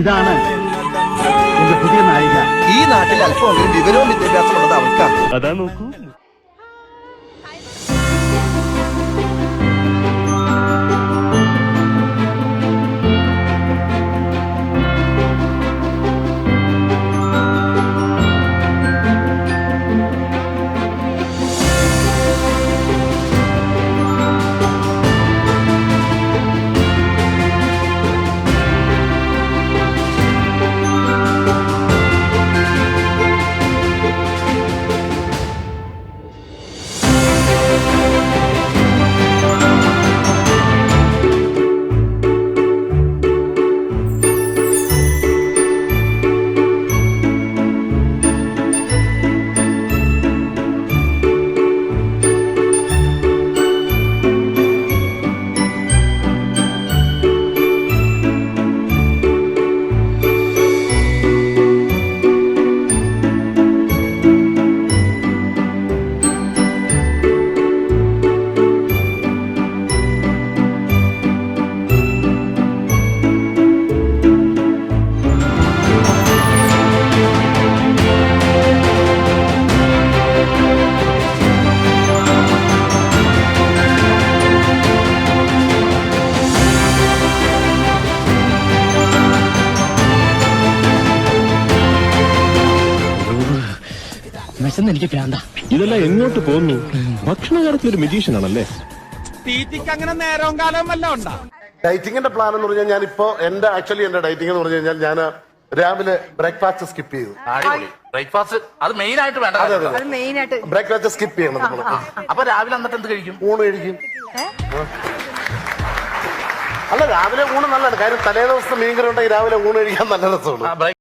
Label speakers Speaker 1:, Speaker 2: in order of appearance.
Speaker 1: ഇതാണ് എന്റെ പുതിയ നായിക.
Speaker 2: ഈ നാട്ടിൽ അല്പമെങ്കിലും വിവരവും വിദ്യാഭ്യാസം ഉള്ളത് അവൾക്കാണ്.
Speaker 3: അതാ നോക്കൂ.
Speaker 1: എനിക്ക് പ്രാന്ത.
Speaker 3: ഇതെല്ലാം എങ്ങോട്ട് പോകുന്നു? ഭക്ഷണ കാര്യത്തിൽ ഒരു മെജീഷ്യൻ ആണല്ലേ?
Speaker 4: തീറ്റിക്ക് അങ്ങനെ നേരവും കാലവും വല്ല ഉണ്ടാ?
Speaker 5: ഡയറ്റിങ്ങിന്റെ പ്ലാൻ എന്ന് പറഞ്ഞാൽ ഞാനിപ്പോ എന്റെ ഡയറ്റിംഗ് എന്ന് പറഞ്ഞു കഴിഞ്ഞാൽ ഞാൻ രാവിലെ ബ്രേക്ക്ഫാസ്റ്റ് സ്കിപ്പ് ചെയ്തു.
Speaker 6: ബ്രേക്ക്ഫാസ്റ്റ് അത് മെയിൻ ആയിട്ട് വേണ്ട.
Speaker 5: ബ്രേക്ക്ഫാസ്റ്റ് സ്കിപ്പ് ചെയ്യണം നമ്മൾ.
Speaker 6: അപ്പൊ രാവിലെ എന്നിട്ട് എന്ത് കഴിക്കും?
Speaker 5: ഊണ് കഴിക്കും. അല്ല, രാവിലെ ഊണ് നല്ലതാണ്. കാര്യം തലേ ദിവസത്തെ മീൻകറി ഉണ്ടെങ്കിൽ രാവിലെ ഊണ് കഴിക്കാൻ നല്ല രസമാണ്.